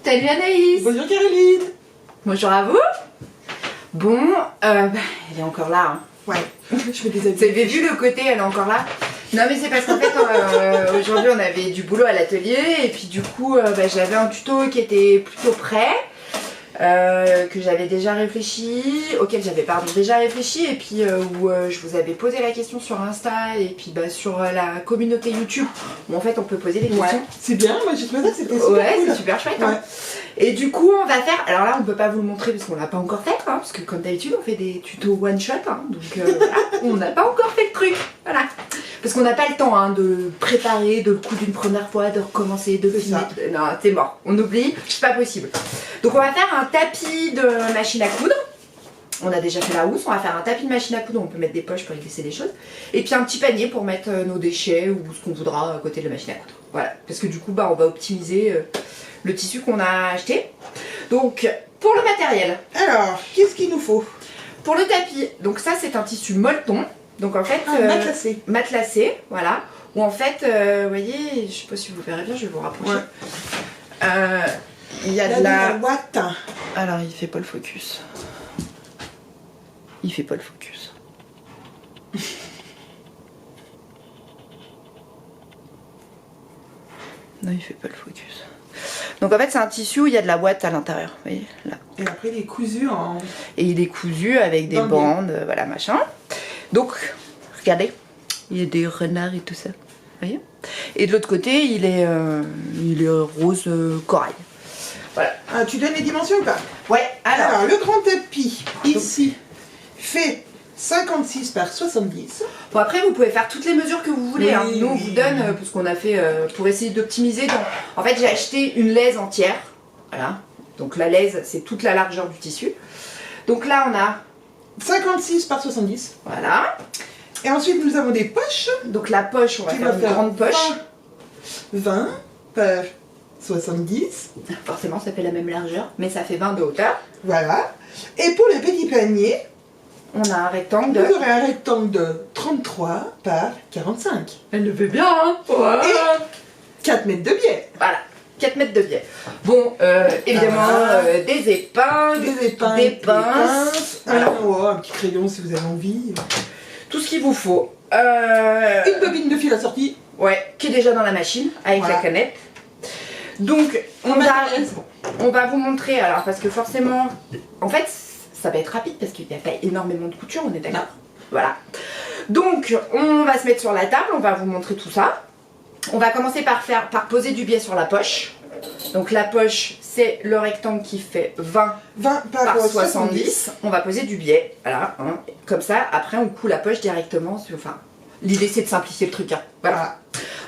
Salut Anaïs. Bonjour Caroline. Bonjour à vous. Bon, elle est encore là. Hein. Ouais, je me déshabille. Vous avez vu le côté, elle est encore là. Non mais c'est parce qu'en fait aujourd'hui on avait du boulot à l'atelier et puis du coup j'avais un tuto qui était plutôt prêt. Que j'avais déjà réfléchi, auquel j'avais déjà réfléchi et puis où je vous avais posé la question sur Insta et puis sur la communauté YouTube où en fait on peut poser des questions. Ouais, c'est bien, moi j'ai trouvé ça que c'était super ouais, cool. c'est super chouette. Ouais. Hein. Et du coup on va faire, alors là on peut pas vous le montrer parce qu'on l'a pas encore fait, hein, parce que comme d'habitude on fait des tutos one shot, hein, donc voilà, on n'a pas encore fait le truc, voilà. Parce qu'on n'a pas le temps hein, de préparer, de le coudre une première fois, de recommencer, de filmer. Non, c'est mort, on oublie, c'est pas possible. Donc on va faire un tapis de machine à coudre. On a déjà fait la housse, on va faire un tapis de machine à coudre, on peut mettre des poches pour y glisser des choses. Et puis un petit panier pour mettre nos déchets ou ce qu'on voudra à côté de la machine à coudre. Voilà, parce que du coup on va optimiser le tissu qu'on a acheté. Donc pour le matériel. Alors, qu'est-ce qu'il nous faut? Pour le tapis, donc ça c'est un tissu molleton. Donc en fait, matelassé. Matelassé, voilà. Ou en fait, vous voyez, je sais pas si vous verrez bien, je vais vous rapprocher. Ouais. Il y a de la boîte. Alors il fait pas le focus. Il fait pas le focus. Non, il fait pas le focus. Donc en fait c'est un tissu où il y a de la boîte à l'intérieur, vous voyez là. Et après il est cousu en... Et il est cousu avec des bandes, voilà machin. Donc regardez, il y a des renards et tout ça, vous voyez. Et de l'autre côté il est rose corail. Voilà. Ah, tu donnes les dimensions ou pas? Ouais, alors le grand tapis ici fait 56 par 70. Bon après vous pouvez faire toutes les mesures que vous voulez, oui, hein. Nous on vous donne, parce qu'on a fait pour essayer d'optimiser. En fait j'ai acheté une laise entière, voilà. Donc la laise c'est toute la largeur du tissu. Donc là on a 56 par 70. Voilà. Et ensuite nous avons des poches. Donc la poche, on va faire une grande poche. 20 par 70. Forcément ça fait la même largeur, mais ça fait 20 de hauteur. Voilà. Et pour le petit panier, on a un rectangle de... Vous aurez un rectangle de 33 par 45. Elle le fait bien, hein. Ouais. Et 4 mètres de biais. Voilà, 4 mètres de biais. Bon, évidemment, des épingles, des pinces. Voilà. Un petit crayon si vous avez envie. Tout ce qu'il vous faut. Une bobine de fil assortie. Ouais, qui est déjà dans la machine, avec la canette. Donc, on va vous montrer, alors parce que forcément, en fait, ça va être rapide parce qu'il n'y a pas énormément de couture, on est d'accord. Voilà. Donc, on va se mettre sur la table, on va vous montrer tout ça. On va commencer par poser du biais sur la poche. Donc la poche, c'est le rectangle qui fait 20 par 70. On va poser du biais, voilà, hein. Comme ça, après on coud la poche directement. Enfin, l'idée c'est de simplifier le truc, hein. Voilà.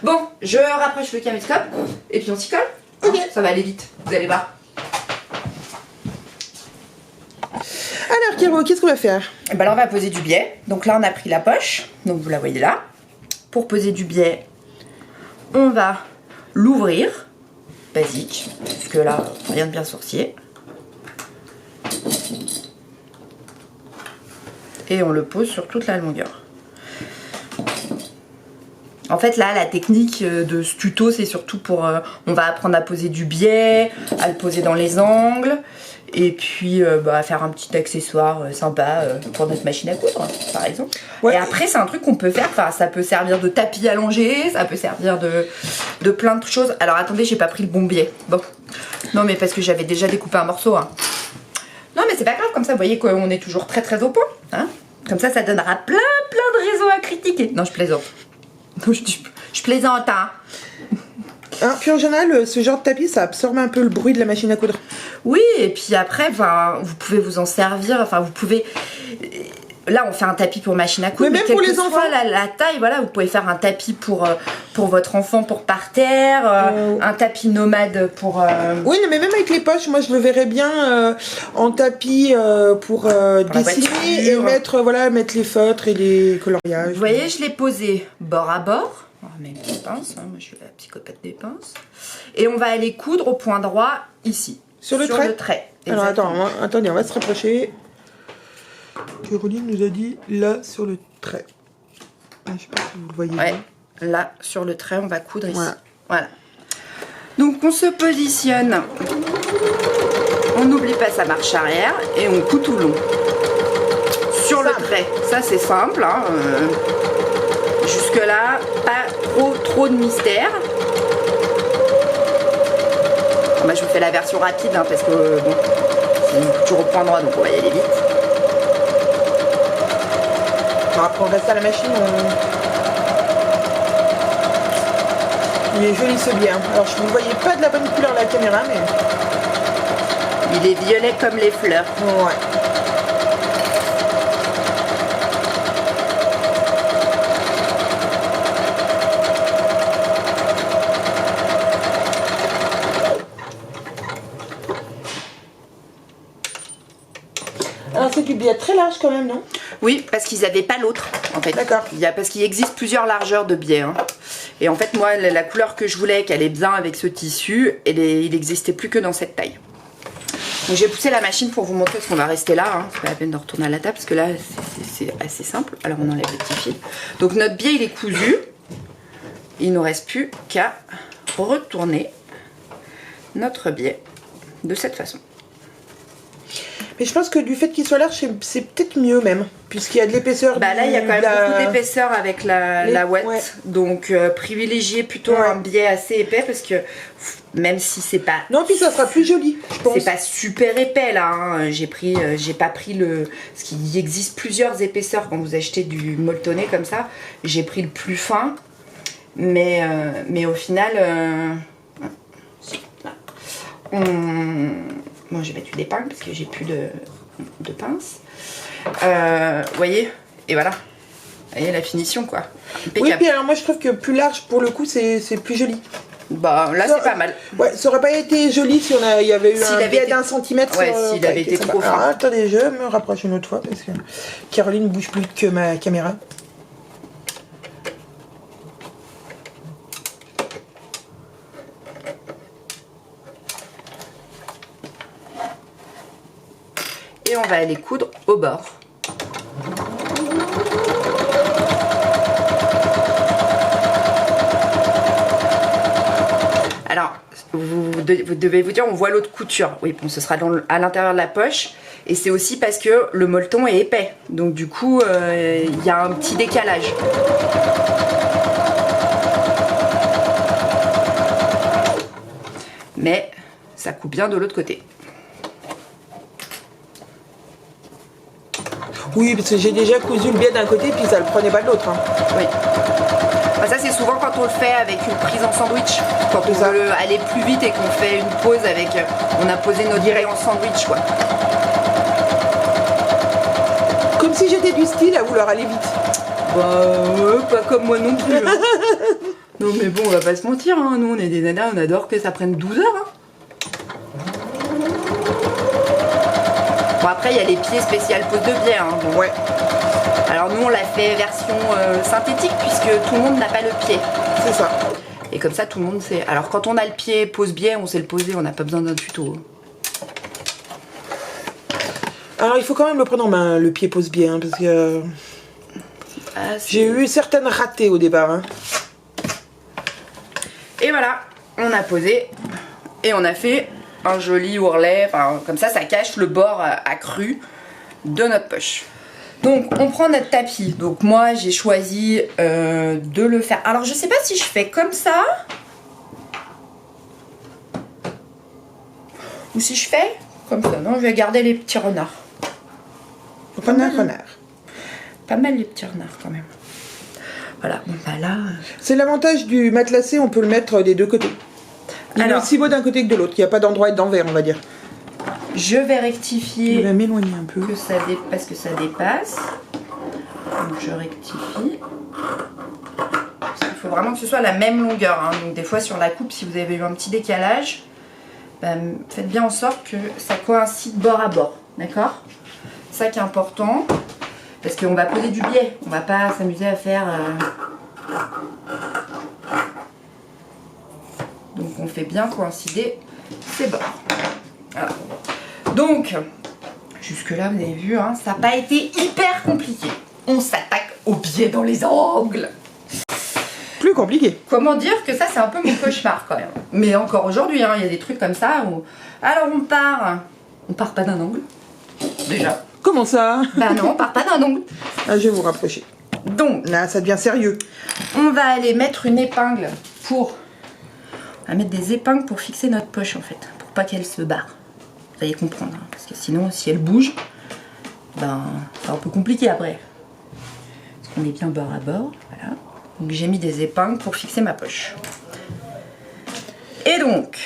Bon, je rapproche le caméscope et puis on s'y colle. Ok. Hein, ça va aller vite, vous allez voir. Alors Caro, qu'est-ce qu'on va faire? Ben là on va poser du biais. Donc là on a pris la poche, donc vous la voyez là. Pour poser du biais, on va l'ouvrir, basique, parce que là rien de bien sourcier. Et on le pose sur toute la longueur. En fait là la technique de ce tuto c'est surtout pour... on va apprendre à poser du biais, à le poser dans les angles. Et puis faire un petit accessoire sympa pour notre machine à coudre par exemple. Ouais. Et après c'est un truc qu'on peut faire, enfin ça peut servir de tapis allongé, ça peut servir de plein de choses. Alors attendez, j'ai pas pris le bon biais. Bon, non mais parce que j'avais déjà découpé un morceau, hein. Non mais c'est pas grave, comme ça vous voyez qu'on est toujours très très au point, hein. Comme ça donnera plein de raisons à critiquer. Non je plaisante. Non je plaisante, hein. Hein, puis en général, ce genre de tapis, ça absorbe un peu le bruit de la machine à coudre. Oui, et puis après, vous pouvez vous en servir. Enfin, vous pouvez... Là, on fait un tapis pour machine à coudre. Mais même pour les enfants. La taille, voilà, vous pouvez faire un tapis pour votre enfant pour par terre, un tapis nomade pour... Oui, mais même avec les poches, moi je le verrais bien en tapis pour dessiner et mettre les feutres et les coloriages. Vous voyez, je l'ai posé bord à bord. On va mettre des pinces, hein. Moi je suis la psychopathe des pinces. Et on va aller coudre au point droit ici. Sur le trait. Alors attendez, on va se rapprocher. Caroline nous a dit là sur le trait. Ah, je sais pas si vous le voyez. Ouais, là sur le trait, on va coudre ici. Voilà. Donc on se positionne On n'oublie pas sa marche arrière et on coud tout long. Sur le trait, ça c'est simple. Hein, jusque là, pas trop de mystère. Moi je vous fais la version rapide hein, parce que bon, c'est une couture au point droit donc on va y aller vite. Après on reste à la machine. Il est joli ce biais. Alors je ne voyais pas de la bonne couleur à la caméra mais... Il est violet comme les fleurs. Ouais. Alors c'est du biais très large quand même, non? Oui, parce qu'ils n'avaient pas l'autre en fait. D'accord. Parce qu'il existe plusieurs largeurs de biais. Hein. Et en fait moi la couleur que je voulais qu'elle est bien avec ce tissu, il n'existait plus que dans cette taille. Donc j'ai poussé la machine pour vous montrer parce qu'on va rester là. Hein. C'est pas la peine de retourner à la table parce que là c'est assez simple. Alors on enlève le petit fil. Donc notre biais il est cousu. Il ne nous reste plus qu'à retourner notre biais de cette façon. Mais je pense que du fait qu'il soit large, c'est peut-être mieux même, puisqu'il y a de l'épaisseur. Bah là, il y a quand même beaucoup d'épaisseur avec la ouate, ouais. Donc privilégiez plutôt un biais assez épais parce que même si c'est pas. Non, puis ça sera plus joli, je pense. C'est pas super épais là. Hein. J'ai pas pris le. Parce qu'il existe plusieurs épaisseurs quand vous achetez du molletonné comme ça. J'ai pris le plus fin, mais au final. Bon, j'ai battu des pinces parce que j'ai plus de pinces. Vous voyez, et voilà. Vous voyez la finition quoi. Impeccable. Oui, puis alors moi je trouve que plus large pour le coup c'est plus joli. Bah là c'est pas mal. Ouais, ça aurait pas été joli si il y avait eu un biais d'1 centimètre. Ouais, s'il avait été trop fin. Attendez, je me rapproche une autre fois parce que Caroline bouge plus que ma caméra. Et on va aller coudre au bord. Alors, vous devez vous dire, on voit l'autre couture. Oui, bon, ce sera à l'intérieur de la poche. Et c'est aussi parce que le molleton est épais. Donc du coup, il y a un petit décalage. Mais ça coupe bien de l'autre côté. Oui, parce que j'ai déjà cousu le biais d'un côté puis ça le prenait pas de l'autre. Hein. Oui. Bah ça c'est souvent quand on le fait avec une prise en sandwich. Quand on veut aller plus vite et qu'on fait une pause avec... On a posé nos direts en sandwich quoi. Comme si j'étais du style à vouloir aller vite. Bah ouais, pas comme moi non plus. Hein. Non mais bon, on va pas se mentir, hein. Nous on est des nanas, on adore que ça prenne 12 heures. Hein. Bon après il y a les pieds spécial pose de biais. Hein, donc. Ouais. Alors nous on l'a fait version synthétique puisque tout le monde n'a pas le pied. C'est ça. Et comme ça tout le monde sait. Alors quand on a le pied pose biais, on sait le poser, on n'a pas besoin d'un tuto. Alors il faut quand même le prendre en main, le pied pose biais, hein, parce que j'ai eu certaines ratées au départ. Hein. Et voilà, on a posé et on a fait un joli ourlet, enfin, comme ça cache le bord accru de notre poche. Donc on prend notre tapis, donc moi j'ai choisi de le faire, alors je sais pas si je fais comme ça ou si je fais comme ça, non je vais garder les petits renards. Renard. Pas mal les petits renards quand même. Voilà, bon bah là... C'est l'avantage du matelassé, on peut le mettre des deux côtés. Il est aussi beau d'un côté que de l'autre, il n'y a pas d'endroit d'envers, on va dire. Je vais rectifier... Je vais m'éloigner un peu. Parce que ça dépasse. Donc je rectifie. Parce qu'il faut vraiment que ce soit la même longueur. Hein. Donc des fois sur la coupe, si vous avez eu un petit décalage, bah, faites bien en sorte que ça coïncide bord à bord. D'accord ? Ça qui est important. Parce qu'on va poser du biais. On va pas s'amuser à faire... Donc on fait bien coïncider ces bords. Voilà. Donc, jusque là vous avez vu, hein, ça n'a pas été hyper compliqué. On s'attaque au biais dans les angles. Plus plus compliqué. Comment dire que ça, c'est un peu mon cauchemar quand même. Mais encore aujourd'hui, hein, il y a des trucs comme ça où... Alors on part pas d'un angle, déjà. Comment ça? Bah non, on part pas d'un angle. Ah, je vais vous rapprocher. Donc, là, ça devient sérieux. On va aller mettre une épingle pour... On va mettre des épingles pour fixer notre poche en fait, pour pas qu'elle se barre. Vous allez comprendre, hein, parce que sinon, si elle bouge, ben, c'est un peu compliqué après. Parce qu'on est bien bord à bord, voilà. Donc j'ai mis des épingles pour fixer ma poche. Et donc,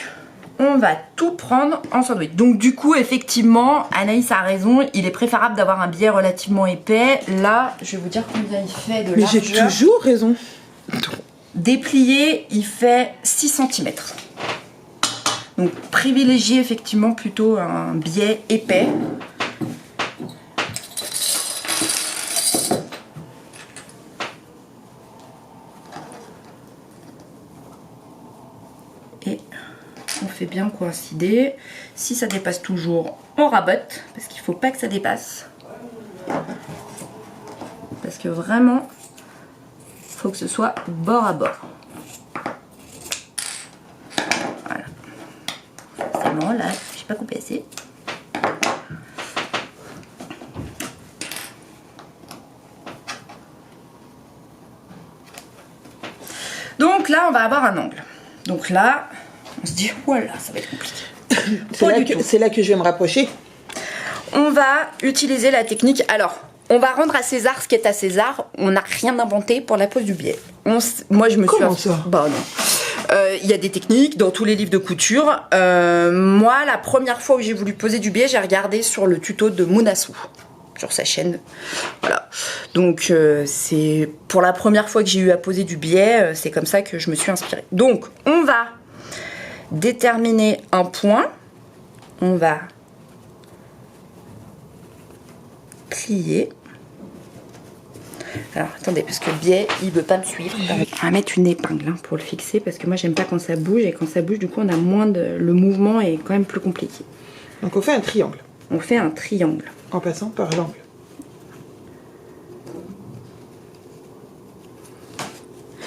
on va tout prendre en sandwich. Donc du coup, effectivement, Anaïs a raison, il est préférable d'avoir un biais relativement épais. Là, je vais vous dire combien il fait de largeur. Mais j'ai toujours raison. Déplié, il fait 6 cm. Donc privilégiez effectivement plutôt un biais épais. Et on fait bien coïncider. Si ça dépasse toujours, on rabote, parce qu'il ne faut pas que ça dépasse. Parce que vraiment, il faut que ce soit bord à bord. Voilà. C'est bon, là, j'ai pas coupé assez. Donc là, on va avoir un angle. Donc là, on se dit, voilà, ça va être compliqué. C'est là que je vais me rapprocher. On va utiliser la technique. Alors, on va rendre à César ce qui est à César. On n'a rien inventé pour la pose du biais. Moi, je me suis... Comment ça? Bah non. Il y a des techniques dans tous les livres de couture. Moi, la première fois où j'ai voulu poser du biais, j'ai regardé sur le tuto de Mounassou, sur sa chaîne. Voilà. Donc, c'est pour la première fois que j'ai eu à poser du biais, c'est comme ça que je me suis inspirée. Donc, on va déterminer un point. On va plier. Alors attendez, parce que le biais il veut pas me suivre. On va mettre une épingle hein, pour le fixer, parce que moi j'aime pas quand ça bouge, et quand ça bouge du coup on a moins de... le mouvement est quand même plus compliqué. Donc on fait un triangle. On fait un triangle. En passant par l'angle.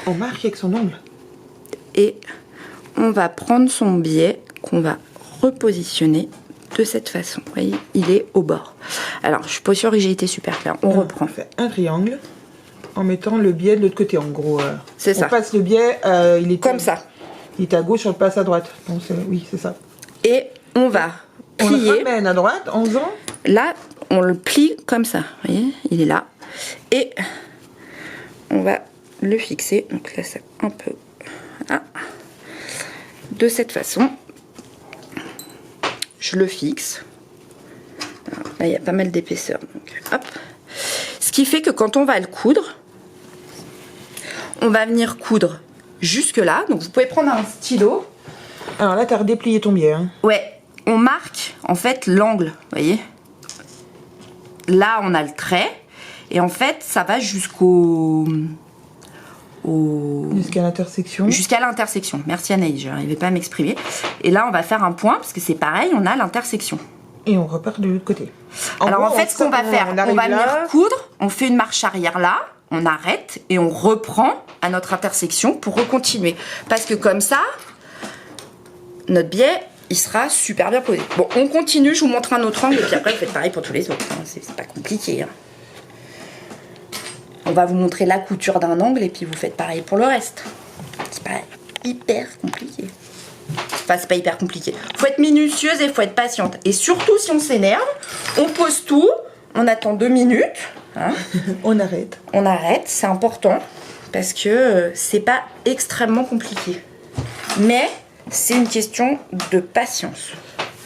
On marque avec son ongle. Et on va prendre son biais qu'on va repositionner de cette façon. Vous voyez, il est au bord. Alors, je suis pas sûre que j'ai été super claire. On reprend. On fait un triangle en mettant le biais de l'autre côté, en gros. C'est ça. On passe le biais, il est comme ça. Il est à gauche, on le passe à droite. Donc, oui, c'est ça. Et on va plier. On le ramène à droite en faisant... Là, on le plie comme ça. Vous voyez, il est là. Et on va le fixer. Donc là, c'est un peu... Voilà. De cette façon. Je le fixe. Alors, là, il y a pas mal d'épaisseur. Donc, hop. Ce qui fait que quand on va le coudre, on va venir coudre jusque là. Donc, vous pouvez prendre un stylo. Alors là, tu as redéplié ton biais. Hein. Ouais. On marque, en fait, l'angle. Vous voyez ? Là, on a le trait. Et en fait, ça va jusqu'au... Jusqu'à l'intersection. Jusqu'à l'intersection. Merci Anaïs, je n'arrivais pas à m'exprimer. Et là, on va faire un point, parce que c'est pareil, on a l'intersection. Et on repart de l'autre côté. Alors en fait, ce qu'on va faire, on va venir coudre, on fait une marche arrière là, on arrête, et on reprend à notre intersection pour recontinuer. Parce que comme ça, notre biais, il sera super bien posé. Bon, on continue, je vous montre un autre angle, et puis après, vous faites pareil pour tous les autres. Hein. C'est pas compliqué. Hein. On va vous montrer la couture d'un angle et puis vous faites pareil pour le reste. C'est pas hyper compliqué. Enfin, c'est pas hyper compliqué. Faut être minutieuse et faut être patiente. Et surtout, si on s'énerve, on pose tout, on attend 2 minutes. Hein. On arrête. On arrête, c'est important parce que c'est pas extrêmement compliqué. Mais c'est une question de patience.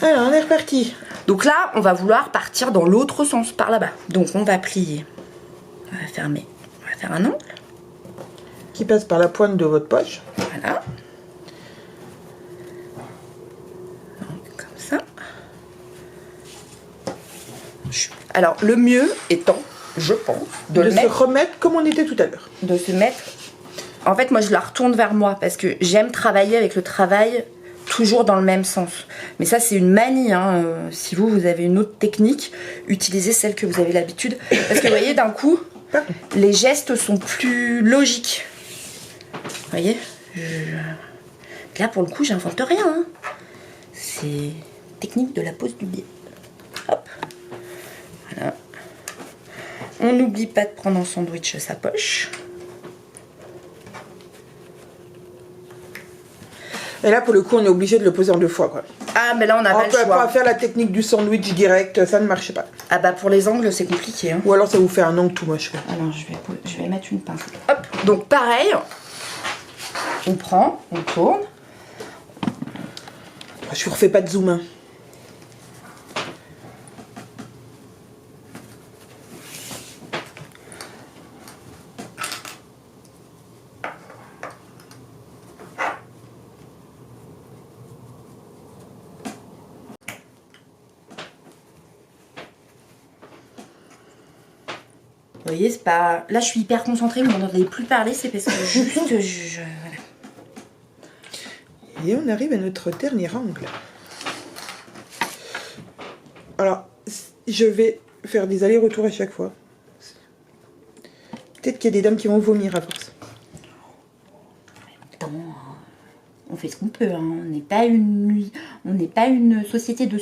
Alors, on est reparti. Donc là, on va vouloir partir dans l'autre sens, par là-bas. Donc on va plier. On va fermer. On va faire un angle. Qui passe par la pointe de votre poche. Voilà. Donc, comme ça. Alors, le mieux étant, je pense, de se remettre comme on était tout à l'heure. De se mettre... En fait, moi, je la retourne vers moi parce que j'aime travailler avec le travail toujours dans le même sens. Mais ça, c'est une manie. Hein. Si vous avez une autre technique, utilisez celle que vous avez l'habitude. Parce que, vous voyez, d'un coup... Les gestes sont plus logiques. voyez, là pour le coup j'invente rien, hein. C'est technique de la pose du biais. Hop, voilà. On n'oublie pas de prendre en sandwich sa poche. Et là pour le coup on est obligé de le poser en 2 fois quoi. Ah mais là on n'a pas le choix. On peut pas faire la technique du sandwich direct, ça ne marche pas. Ah bah pour les angles c'est compliqué, hein. Ou alors ça vous fait un angle tout moche quoi. Alors je vais mettre une pince. Hop, donc pareil, on prend, on tourne. Je vous refais pas de zoom hein. Vous voyez, c'est pas... Là, je suis hyper concentrée, vous m'entendez plus parler, c'est parce que juste, voilà. Et on arrive à notre dernier angle. Alors, je vais faire des allers-retours à chaque fois. Peut-être qu'il y a des dames qui vont vomir à force. Attends, on fait ce qu'on peut, hein. On n'est pas une société de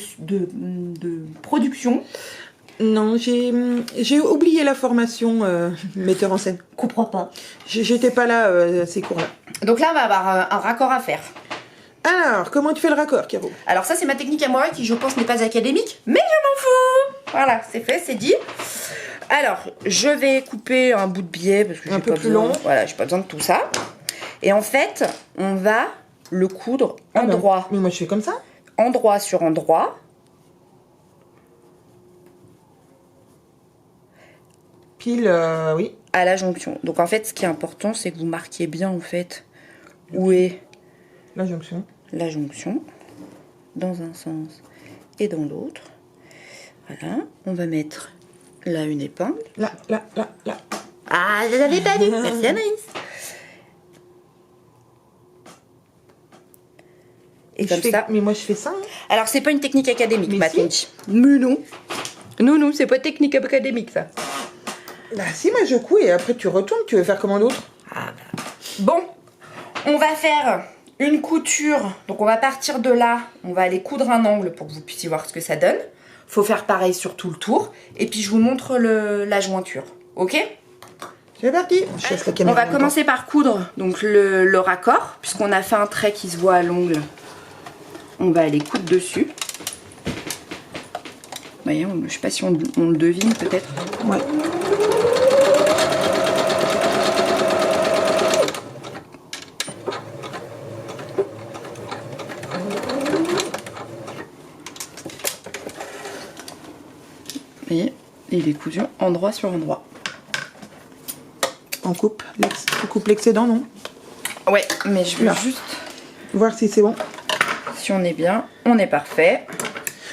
production. Non, j'ai oublié la formation metteur en scène. Comprends pas. J'étais pas là ces cours-là. Donc là, on va avoir un raccord à faire. Alors, comment tu fais le raccord, Caro? Alors ça, c'est ma technique à moi qui, je pense, n'est pas académique, mais je m'en fous. Voilà, c'est fait, c'est dit. Alors, je vais couper un bout de biais parce que j'ai pas besoin. Long. Voilà, j'ai pas besoin de tout ça. Et en fait, on va le coudre endroit. Mais moi, je fais comme ça. Endroit sur endroit. Pile, oui. À la jonction. Donc en fait, ce qui est important, c'est que vous marquiez bien en fait où est la jonction. La jonction, dans un sens et dans l'autre. Voilà. On va mettre là une épingle. Là. Ah, je l'avais pas vu. Merci Anaïs. Et comme ça. Mais moi, je fais ça. Hein. Alors, c'est pas une technique académique, ma si. Mais non. Non, c'est pas technique académique, ça. Bah si, moi je couds et après tu retournes, tu veux faire comment d'autre? Ah bah. Bon, on va faire une couture. Donc on va partir de là, on va aller coudre un angle pour que vous puissiez voir ce que ça donne. Faut faire pareil sur tout le tour. Et puis je vous montre la jointure, ok? C'est parti. On va commencer par coudre donc le raccord, puisqu'on a fait un trait qui se voit à l'ongle. On va aller coudre dessus. Vous voyez, je sais pas si on le devine peut-être. Ouais. Et il est cousu endroit sur endroit. On coupe l'excédent, non? Ouais, mais je veux juste voir si c'est bon. Si on est bien, on est parfait.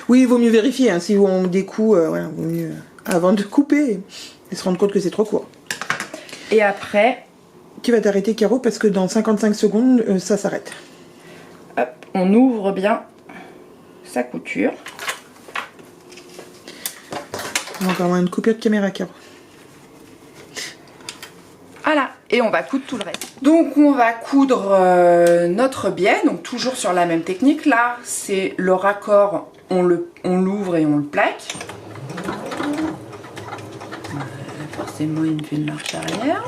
Oui, il vaut mieux vérifier. Hein, si on découpe, voilà, vaut mieux avant de couper et se rendre compte que c'est trop court. Et après, tu vas t'arrêter, Caro, parce que dans 55 secondes, ça s'arrête. Hop, on ouvre bien sa couture. On va encore avoir une coupure de caméra, Caro. Voilà, et on va coudre tout le reste. Donc on va coudre notre biais, donc toujours sur la même technique. Là, c'est le raccord, on l'ouvre et on le plaque. Forcément, il me fait une marche arrière.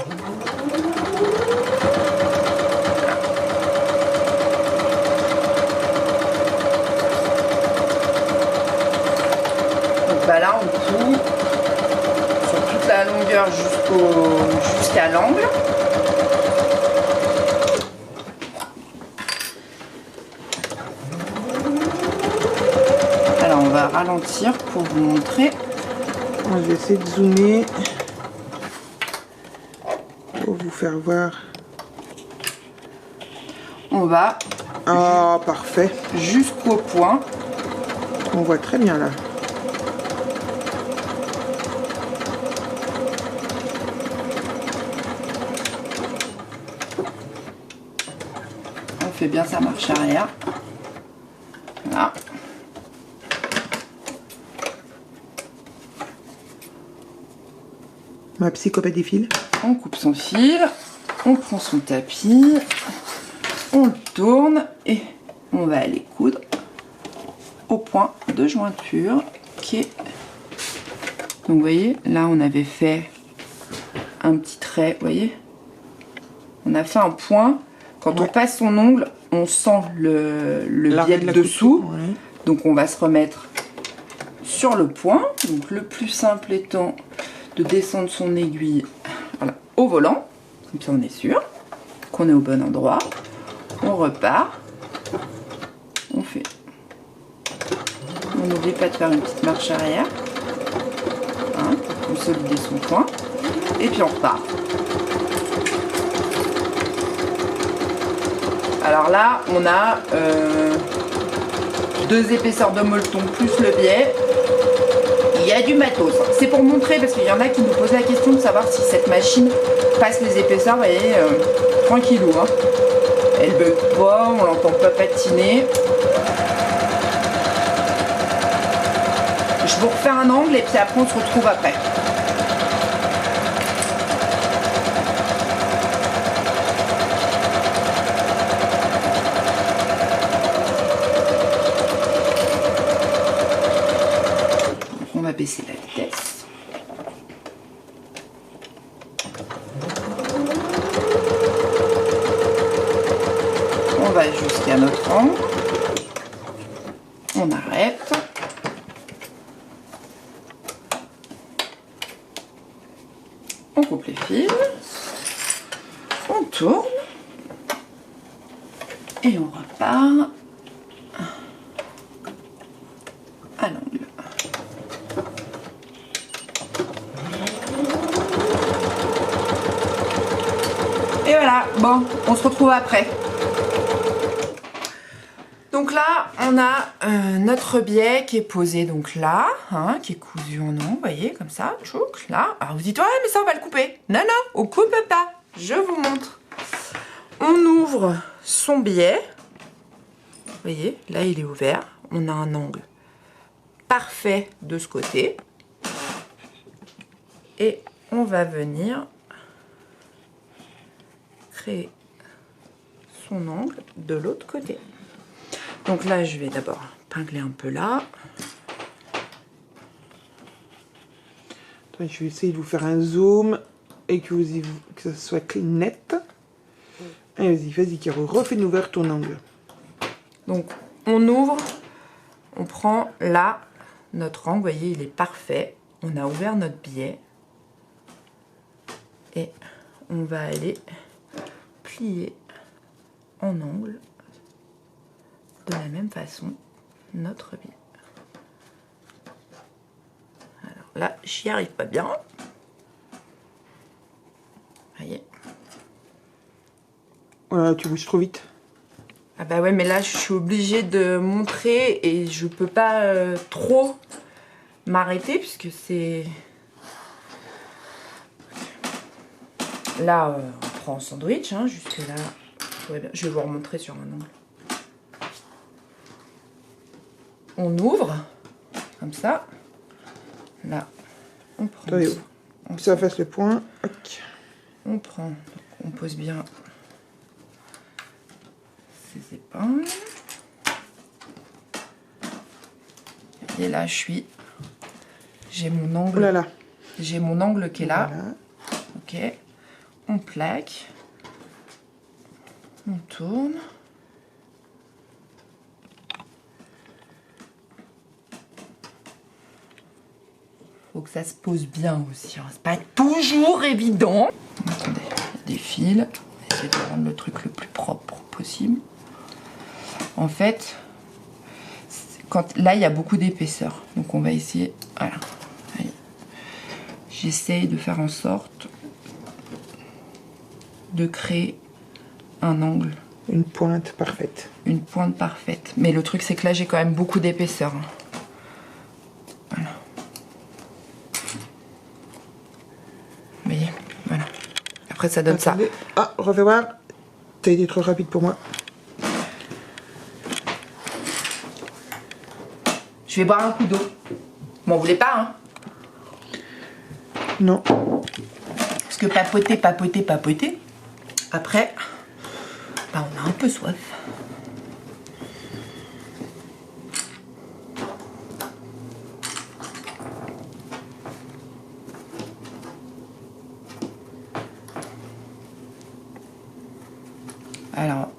Donc bah là, on coud sur toute la longueur jusqu'à l'angle. Alors on va ralentir pour vous montrer. Moi, je vais essayer de zoomer pour vous faire voir. On va parfait, jusqu'au point. On voit très bien là. On fait bien sa marche arrière. Voilà. Ma psychopathe des fils. On coupe son fil. On prend son tapis, on le tourne et on va aller coudre au point de jointure qui est... Donc vous voyez, là on avait fait un petit trait, vous voyez, on a fait un point. Quand on passe son ongle, on sent le biais de dessous. Ouais. Donc on va se remettre sur le point. Donc le plus simple étant de descendre son aiguille, voilà, au volant. Comme ça on est sûr qu'on est au bon endroit. On repart. On fait. On n'oublie pas de faire une petite marche arrière. Hein, pour consolider son point. Et puis on repart. Alors là, on a 2 épaisseurs de molleton plus le biais. Il y a du matos. C'est pour montrer, parce qu'il y en a qui nous posent la question de savoir si cette machine passe les épaisseurs. Vous voyez, tranquillou. Hein. Elle bug pas, on l'entend pas patiner. Je vous refais un angle et puis après on se retrouve après. On va baisser la vitesse. On va jusqu'à notre angle. On arrête. On coupe les fils. On tourne. Et on repart à l'angle. Et voilà, bon, on se retrouve après. Donc là, on a notre biais qui est posé donc là, hein, qui est cousu en ongle, vous voyez, comme ça, tchouk, là. Alors vous dites, ouais, mais ça, on va le couper. Non, non, on coupe pas. Je vous montre. On ouvre son biais. Vous voyez, là, il est ouvert. On a un angle parfait de ce côté. Et on va venir créer son angle de l'autre côté. Donc là, je vais d'abord pingler un peu là. Je vais essayer de vous faire un zoom et que ça soit net. Allez, vas-y, Caro, refais-nous ouvrir ton angle. Donc, on ouvre, on prend là notre angle, vous voyez, il est parfait. On a ouvert notre biais. Et on va aller plier en angle de la même façon notre biais. Alors là, j'y arrive pas bien. Voyez. Voilà, tu bouges trop vite. Ah bah ouais, mais là, je suis obligée de montrer et je peux pas trop m'arrêter puisque c'est... Là, on prend en sandwich, hein, jusque là. Je vais vous remontrer sur un angle. On ouvre, comme ça. Là, on prend... Attendez, ça fasse le point. Okay. On prend, donc on pose bien ces épingles. Et là, j'ai mon angle. Oh là. J'ai mon angle qui est là. Voilà. Ok. On plaque. On tourne. Faut que ça se pose bien aussi. Hein. C'est pas toujours évident. Attendez, il y a des fils. On va essayer de rendre le truc le plus propre possible. En fait, là il y a beaucoup d'épaisseur. Donc on va essayer. Voilà. J'essaye de faire en sorte de créer un angle. Une pointe parfaite. Une pointe parfaite. Mais le truc c'est que là j'ai quand même beaucoup d'épaisseur. Voilà. Vous voyez, voilà. Après ça donne Attendez. ça. Ah, refais voir. T'as été trop rapide pour moi. Je vais boire un coup d'eau. M'en voulez pas, hein? Non. Parce que papoter. Après, bah, on a un peu soif. Alors,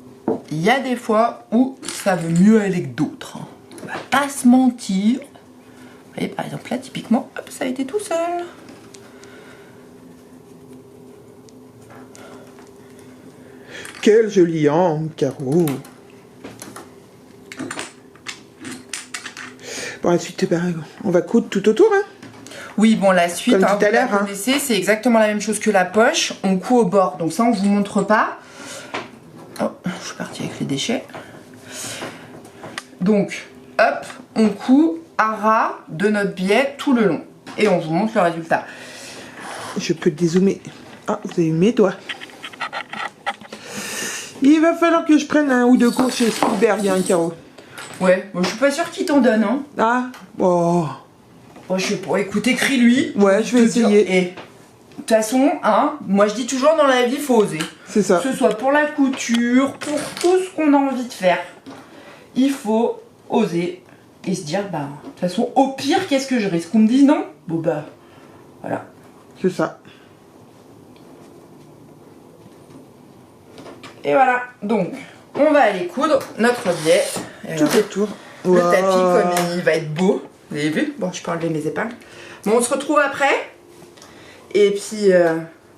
il y a des fois où ça veut mieux aller que d'autres. On va pas se mentir. Vous voyez, par exemple, là, typiquement, hop, ça a été tout seul. Quel joli angle, Caro. Bon, ensuite, on va coudre tout autour, hein. Oui, bon, la suite, comme hein, tout à l'heure, vous la connaissez, c'est exactement la même chose que la poche. On coud au bord, donc ça, on vous montre pas. Oh, je suis partie avec les déchets. Donc, hop, on coud à ras de notre biais tout le long. Et on vous montre le résultat. Je peux dézoomer. Ah, vous avez mes doigts. Il va falloir que je prenne un ou deux cours chez Spielberg, hein, Caro. Ouais, bon, je suis pas sûre qu'il t'en donne, hein. Ah, oh. Bon, je sais pas, écoute, écris-lui. Ouais, je vais essayer. Et de toute façon, hein, moi je dis toujours dans la vie, il faut oser. C'est ça. Que ce soit pour la couture, pour tout ce qu'on a envie de faire. Il faut oser et se dire, bah, de toute façon, au pire, qu'est-ce que je risque? Qu'on me dise non? Bon, bah, voilà. C'est ça. Et voilà, donc, on va aller coudre notre biais. Tout autour. Le tapis, comme il va être beau. Vous avez vu? Bon, je peux enlever mes épingles. Bon, on se retrouve après. Et puis,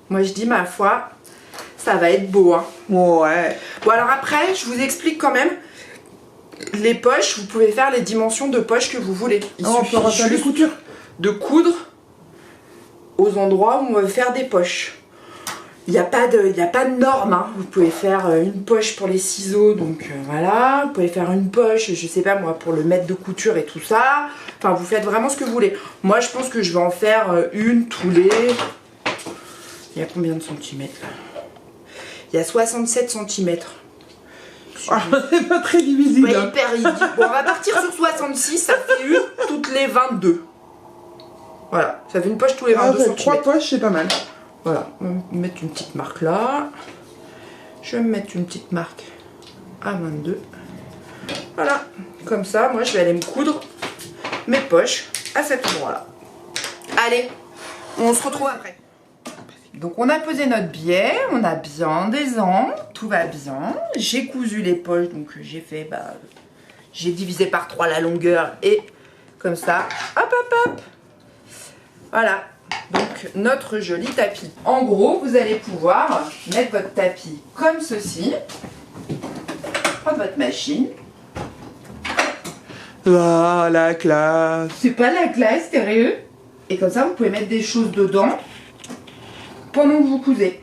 moi, je dis, ma foi, ça va être beau, hein. Ouais. Bon, alors après, je vous explique quand même. Les poches, vous pouvez faire les dimensions de poches que vous voulez. Il suffit refaire les coutures. de coudre aux endroits où on veut faire des poches. Il n'y a pas de norme, hein. Vous pouvez faire une poche pour les ciseaux, donc voilà. Vous pouvez faire une poche, je sais pas moi, pour le mètre de couture et tout ça. Enfin, vous faites vraiment ce que vous voulez. Moi, je pense que je vais en faire une tous les... Il y a combien de centimètres là? Il y a 67 centimètres. Ah, c'est pas très difficile. Pas hyper ridicule. Bon, on va partir sur 66, ça fait une toutes les 22. Voilà, ça fait une poche tous les 22 centimètres. 3 poches, c'est pas mal. Voilà, on va mettre une petite marque là. Je vais me mettre une petite marque à 22. Voilà, comme ça, moi je vais aller me coudre mes poches à cet endroit-là. Allez, on se retrouve après. Donc on a posé notre biais, on a bien des angles, tout va bien. J'ai cousu les poches, donc j'ai fait, j'ai divisé par 3 la longueur et comme ça, hop hop hop. Voilà. Donc notre joli tapis. En gros, vous allez pouvoir mettre votre tapis comme ceci. Prendre votre machine. Ah, la classe. C'est pas la classe, sérieux. Et comme ça, vous pouvez mettre des choses dedans pendant que vous cousez.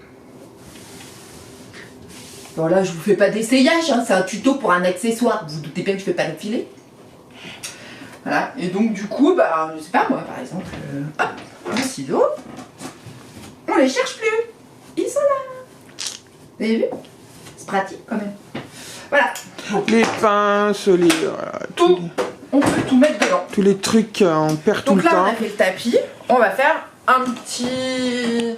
Bon là, je vous fais pas d'essayage, hein, c'est un tuto pour un accessoire. Vous vous doutez bien que je fais pas d'enfiler. Voilà. Et donc du coup, je sais pas moi, par exemple, hop, les ciseaux. On les cherche plus. Ils sont là. Vous avez vu? C'est pratique quand même. Voilà. Les pinces, les... Tout. On peut tout mettre dedans. Tous les trucs, on perd tout le temps. Donc là, on a fait le tapis. On va faire un petit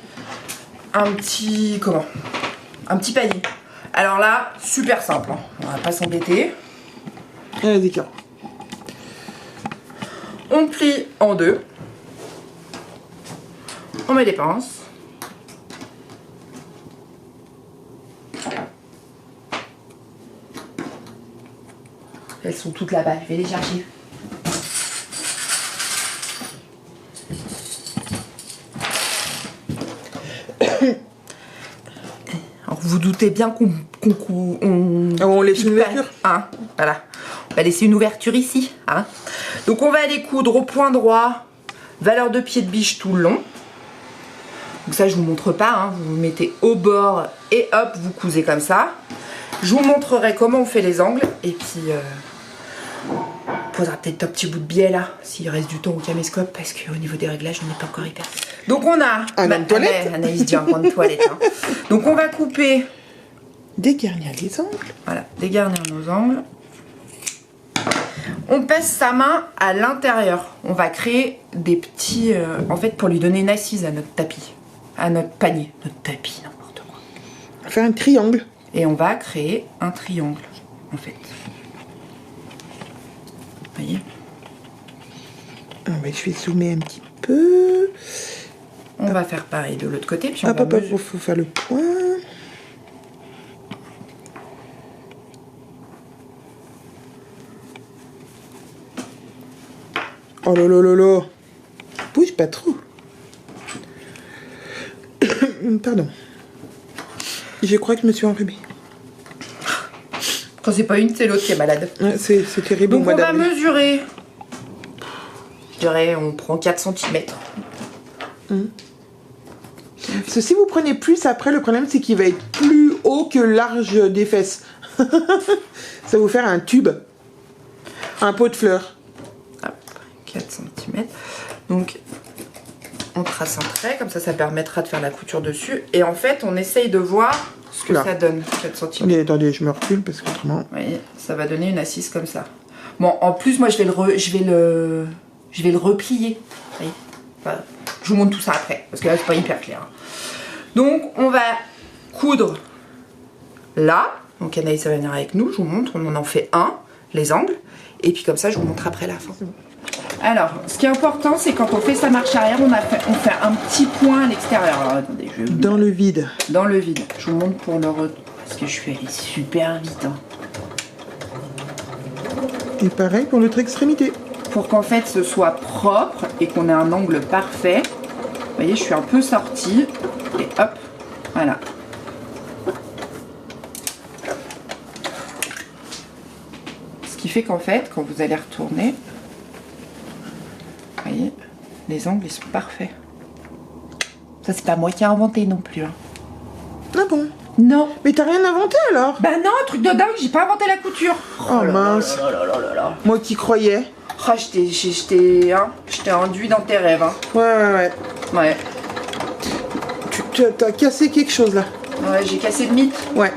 panier. Alors là, super simple. Hein. On va pas s'embêter. Vas-y, Caro. On plie en deux. On met les pinces. Elles sont toutes là-bas, je vais les chercher. Alors vous doutez bien qu'on laisse une ouverture. Hein, voilà. On va laisser une ouverture ici. Hein. Donc on va aller coudre au point droit, valeur de pied de biche tout le long. Donc ça je vous montre pas, hein. Vous vous mettez au bord et hop, vous cousez comme ça. Je vous montrerai comment on fait les angles et puis on posera peut-être un petit bout de biais là, s'il reste du temps au caméscope, parce qu'au niveau des réglages, on n'est pas encore hyper. Donc on a un toilette. Anaïs dit un coin de toilette. Hein. Donc on va couper, dégarnir les angles. Voilà, dégarnir nos angles. On pèse sa main à l'intérieur. On va créer des petits, en fait, pour lui donner une assise à notre tapis, à notre panier, notre tapis, n'importe quoi. faire un triangle. Et on va créer un triangle, en fait. Vous voyez? Je vais zoomer un petit peu. On va faire pareil de l'autre côté. Puis il faut faire le point. Oh là là là là. Bouge pas trop. Pardon. Je crois que je me suis enrhumée. Quand c'est pas une, c'est l'autre qui est malade. Ouais, c'est terrible. Donc on va mesurer. Je dirais, on prend 4 cm. Parce que si vous prenez plus, après, le problème, c'est qu'il va être plus haut que large des fesses. Ça va vous faire un tube. Un pot de fleurs. Hop, 4 cm. Donc, on trace un trait, comme ça, ça permettra de faire la couture dessus. Et en fait, on essaye de voir ce que ça donne, 4 cm. Attendez, je me recule parce qu'autrement... Vous voyez, ça va donner une assise comme ça. Bon, en plus, moi, je vais le replier. Vous voyez, enfin, je vous montre tout ça après, parce que là, c'est pas hyper clair. Donc, on va coudre là. Donc, Anaïs va venir avec nous, je vous montre. On en fait un, les angles. Et puis, comme ça, je vous montre après la fin. Alors, ce qui est important, c'est quand on fait sa marche arrière, on fait un petit point à l'extérieur. Alors, attendez, dans le vide. Dans le vide. Je vous montre pour le retour. Parce que je suis allée super vite. Hein. Et pareil pour l'autre extrémité. Pour qu'en fait, ce soit propre et qu'on ait un angle parfait. Vous voyez, je suis un peu sortie. Et hop, voilà. Ce qui fait qu'en fait, quand vous allez retourner, vous voyez, les angles, ils sont parfaits. Ça, c'est pas moi qui ai inventé non plus. Hein. Ah bon? Non. Mais t'as rien inventé alors? Bah non, truc de dingue, j'ai pas inventé la couture. Oh mince. Moi qui croyais. Oh, je t'ai induit dans tes rêves. Hein. Ouais. Ouais. Tu as cassé quelque chose là. Ouais, j'ai cassé le mythe. Ouais.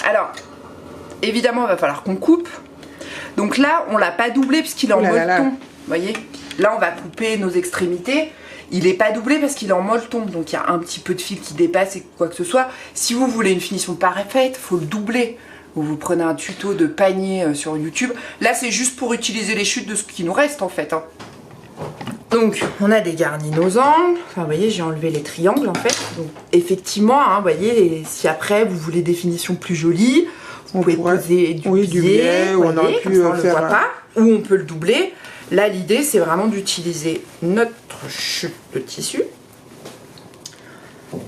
Alors, évidemment, il va falloir qu'on coupe. Donc là, on l'a pas doublé puisqu'il est en molleton. Vous voyez? Là, on va couper nos extrémités. Il n'est pas doublé parce qu'il est en molleton. Donc, il y a un petit peu de fil qui dépasse et quoi que ce soit. Si vous voulez une finition parfaite, il faut le doubler. Vous prenez un tuto de panier sur YouTube. Là, c'est juste pour utiliser les chutes de ce qui nous reste, en fait. Hein. Donc, on a dégarni nos angles. Enfin, vous voyez, j'ai enlevé les triangles, en fait. Donc, effectivement, hein, vous voyez, si après, vous voulez des finitions plus jolies, vous pouvez poser du biais, ou on aurait pu on le voit pas, ou on peut le doubler. Là, l'idée, c'est vraiment d'utiliser notre chute de tissu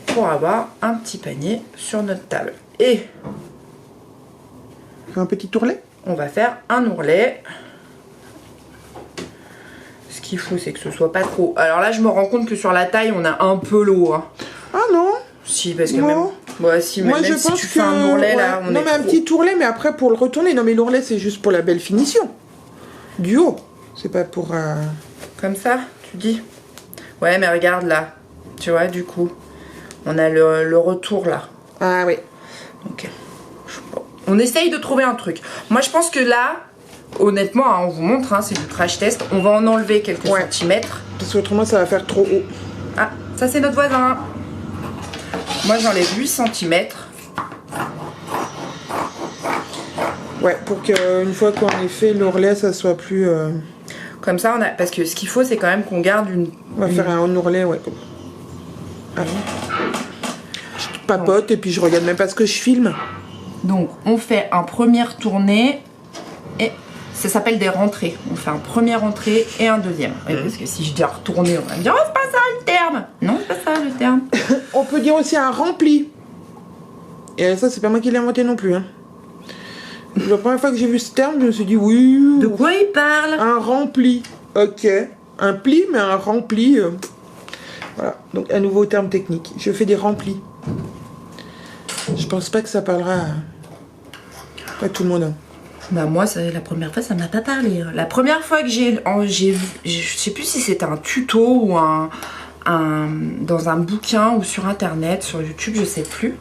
pour avoir un petit panier sur notre table. Et un petit ourlet. On va faire un ourlet. Ce qu'il faut, c'est que ce soit pas trop... Alors là, je me rends compte que sur la taille, on a un peu l'eau. Hein. Ah non. Si, parce que même... Ouais, si, moi, même je pense tu fais un ourlet, là, on non, mais un petit ourlet, mais après, pour le retourner. Non, mais l'ourlet, c'est juste pour la belle finition. Du haut. C'est pas pour... Comme ça, tu dis? Ouais, mais regarde là. Tu vois, du coup, on a le retour là. Ah oui. Ok. On essaye de trouver un truc. Moi, je pense que là, honnêtement, hein, on vous montre, hein, c'est du crash test. On va en enlever quelques centimètres. Parce qu'autrement, ça va faire trop haut. Ah, ça, c'est notre voisin. Moi, j'enlève 8 cm. Ouais, pour qu'une fois qu'on ait fait l'ourlet, ça soit plus... Comme ça, on a... Parce que ce qu'il faut, c'est quand même qu'on garde une... On va faire un ourlet, ouais. Ah. Je papote et puis je regarde même pas ce que je filme. Donc, on fait un premier tourné et ça s'appelle des rentrées. On fait un premier rentrée et un deuxième. Oui, parce que si je dis retourner, on va me dire, oh, c'est pas ça le terme. Non, c'est pas ça le terme. On peut dire aussi un rempli. Et ça, c'est pas moi qui l'ai inventé non plus. Hein. La première fois que j'ai vu ce terme, je me suis dit oui. De quoi il parle? Un rempli. Ok. Un pli, mais un rempli. Voilà. Donc, un nouveau terme technique. Je fais des remplis. Je pense pas que ça parlera à tout le monde. Hein. Bah moi, la première fois, ça m'a pas parlé. La première fois que j'ai vu, je sais plus si c'était un tuto ou dans un bouquin ou sur internet, sur YouTube, je sais plus.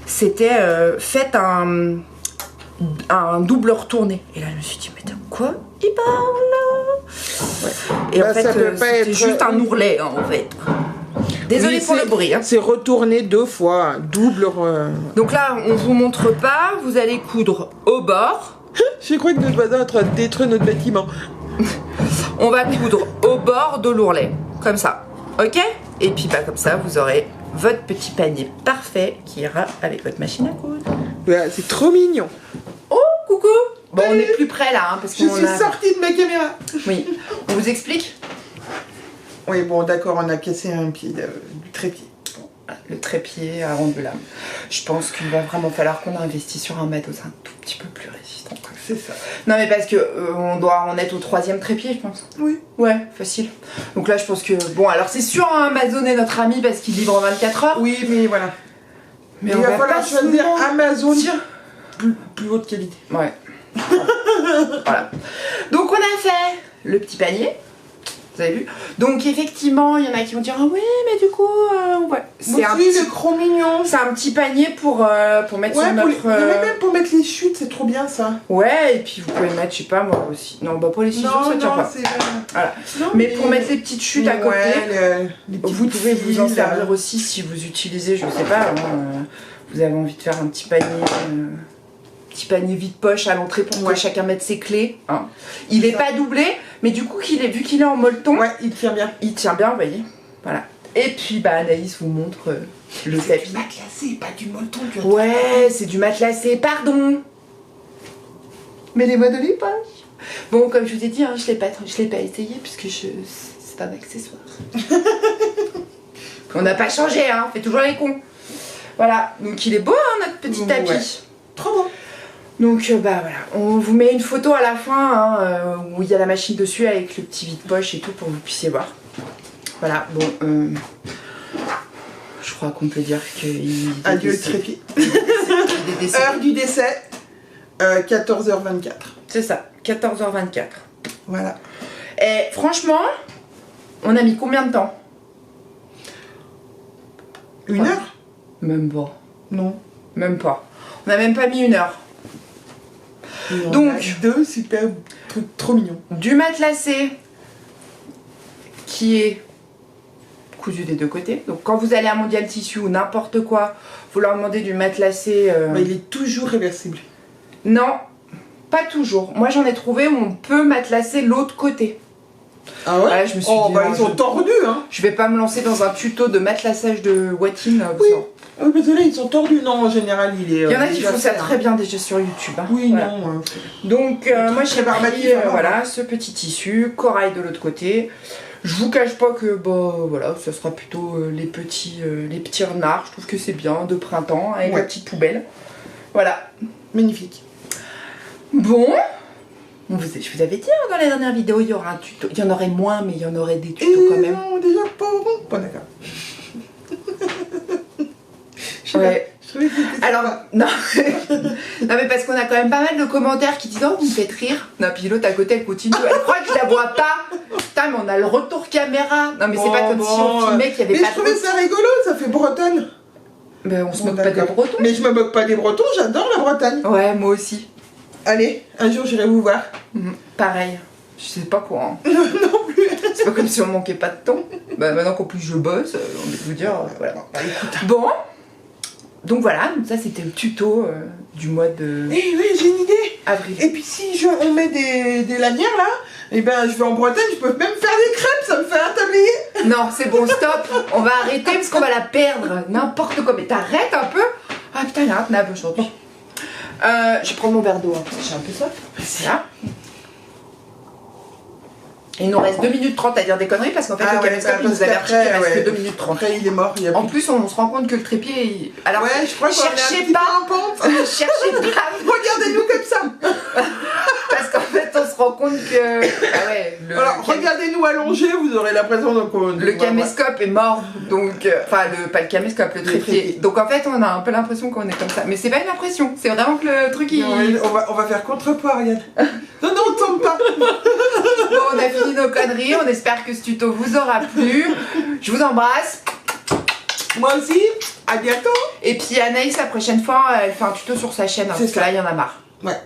c'était faites un double retourné. Et là, je me suis dit, mais de quoi il parle? Ouais. Et Bah, en fait, ça peut pas c'était être- juste un ourlet, hein, en fait. Désolée Oui, pour le c'est- bruit. Hein. C'est retourné 2 fois, double. Donc là, on vous montre pas. Vous allez coudre au bord. Je crois que notre voisin est en train de détruire notre bâtiment. On va coudre au bord de l'ourlet. Comme ça. Ok? Et puis, bah, comme ça, vous aurez votre petit panier parfait qui ira avec votre machine à coudre. Voilà, c'est trop mignon. Oh, coucou! Bon, on est plus près là, hein, parce Je qu'on suis a... sortie de ma caméra. Oui. On vous explique? Oui, bon, d'accord, on a cassé un pied du trépied. Le trépied à rendre de lame. Je pense qu'il va vraiment falloir qu'on investisse sur un matos un tout petit peu plus résistant. C'est ça. Non mais parce que on doit en être au 3e trépied, je pense. Oui. Ouais, facile. Donc là, je pense que bon, alors c'est sûr, hein, Amazon est notre ami parce qu'il livre en 24 heures. Oui, mais voilà. Mais il on va va falloir pas choisir souvent Amazon dire. plus haute qualité. Ouais. Voilà. Donc on a fait le petit panier. Vous avez vu? Donc effectivement, il y en a qui vont dire ah oui, mais du coup, ouais. C'est un petit... trop mignon. C'est un petit panier pour mettre Ouais, sur pour notre. même pour mettre les chutes, c'est trop bien ça. Ouais, et puis vous pouvez mettre, je sais pas moi aussi. Non, bah pour les ciseaux, ça tient pas. c'est Voilà. Non, Mais pour mettre les petites chutes à côté, ouais, les petits vous pouvez vous en fils, servir aussi si vous utilisez, je sais pas, hein, vous avez envie de faire un petit panier vide-poche à l'entrée pour que chacun mette ses clés. Hein. Il est pas doublé, mais du coup, vu qu'il est en molleton, Ouais, il tient bien. il tient bien, vous voyez. Voilà. Et puis, bah, Anaïs vous montre le tapis. Du matelassé, pas du molleton. Ouais, c'est du matelassé, pardon. Mais les modes de l'époque. Bon, comme je vous ai dit, hein, je l'ai pas essayé puisque c'est un accessoire. On n'a pas changé, hein, on fait toujours les cons. Voilà, donc il est beau, hein, notre petit tapis. Ouais. Trop beau. Donc bah voilà, on vous met une photo à la fin hein, où il y a la machine dessus avec le petit vide-poche et tout pour que vous puissiez voir. Voilà, bon, je crois qu'on peut dire qu'il est Adieu le décédé. trépied. Il est décédé. Heure du décès, 14h24. C'est ça, 14h24. Voilà. Et franchement, on a mis combien de temps? 1 heure? Même pas. Non. Même pas. On n'a même pas mis 1 heure. Donc, 2 super trucs trop mignons. Du matelassé qui est cousu des 2 côtés. Donc quand vous allez à Mondial Tissu ou n'importe quoi, vous leur demandez du matelassé. Mais il est toujours réversible. Non, pas toujours. Moi j'en ai trouvé où on peut matelasser l'autre côté. Ah ouais? Voilà, je me suis dit, bah non, ils sont tordus, hein. Je vais pas me lancer dans un tuto de matelassage de watine. Oui. Ah oui, parce que là, ils sont tordus. Non, en général, il est. Il y en a qui déjà font ça fait, très bien déjà sur YouTube. Hein. Oui, Voilà. non. Donc moi j'ai barbatif, pris hein, voilà, ce petit tissu, corail de l'autre côté. Je vous cache pas que bah voilà, ça sera plutôt les petits renards. Je trouve que c'est bien de printemps avec la petite poubelle. Voilà. Magnifique. Bon, je vous avais dit hein, dans la dernière vidéo, il y aura un tuto. Il y en aurait moins, mais il y en aurait des tutos quand même. Non, déjà pas bon. Bon, d'accord. Ouais. Je trouvais que c'était Alors, sympa. non. Non, mais parce qu'on a quand même pas mal de commentaires qui disent oh, vous me faites rire. Non, puis l'autre à côté, elle continue. Elle croit que je la vois pas. Putain, mais on a le retour caméra. Non, mais c'est pas comme si on filmait qu'il y avait mais pas je trouvais ça rigolo, ça fait bretonne. Ben, on se moque pas des D'accord. Bretons. Mais je me moque pas des Bretons, j'adore la Bretagne. Ouais, moi aussi. Allez, un jour j'irai vous voir. Pareil. Je sais pas quoi. Hein. Non plus. C'est pas comme si on manquait pas de temps. Bah, maintenant qu'en plus je bosse, on va vous dire. Voilà. Bah, écoute. Bon. Donc voilà, donc ça c'était le tuto du mois de Eh oui, j'ai une idée. avril. Et puis si on met des lanières là, et ben je vais en Bretagne, je peux même faire des crêpes, ça me fait un tablier. Non, c'est bon, stop. On va arrêter parce qu'on va la perdre. N'importe quoi. Mais t'arrêtes un peu. Ah putain, elle est intenable aujourd'hui. Je vais prendre mon verre d'eau, hein, parce que j'ai un peu soif. Voilà. Et il nous reste 2 minutes 30 à dire des conneries parce qu'en fait, Ah le ouais, caméscope, il parce nous avertit qu'il qu'après, reste que ouais. 2 minutes 30. Après il est mort, il y a En plus. plus, on se rend compte que le trépied. Alors, Ouais, je crois qu'on est un cherchez petit pas. peu en pente. Cherchez pas. Regardez-nous comme ça. Parce qu'en fait, on se rend compte que. Ah ouais, Alors regardez-nous allongés, vous aurez l'impression qu'on. le caméscope est mort, donc enfin pas le caméscope, le trépied. Donc en fait on a un peu l'impression qu'on est comme ça, mais c'est pas une impression, c'est vraiment que le truc il. Non, on va faire contrepoids, regarde. Non, on tombe pas. Bon, on a fini nos conneries, on espère que ce tuto vous aura plu. Je vous embrasse. Moi aussi, à bientôt. Et puis Anaïs, la prochaine fois, elle fait un tuto sur sa chaîne, hein, parce que là, il y en a marre. Ouais.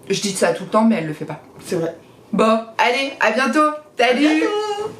Je dis ça tout le temps, mais elle le fait pas. C'est vrai. Bon, allez, à bientôt. Salut. À bientôt.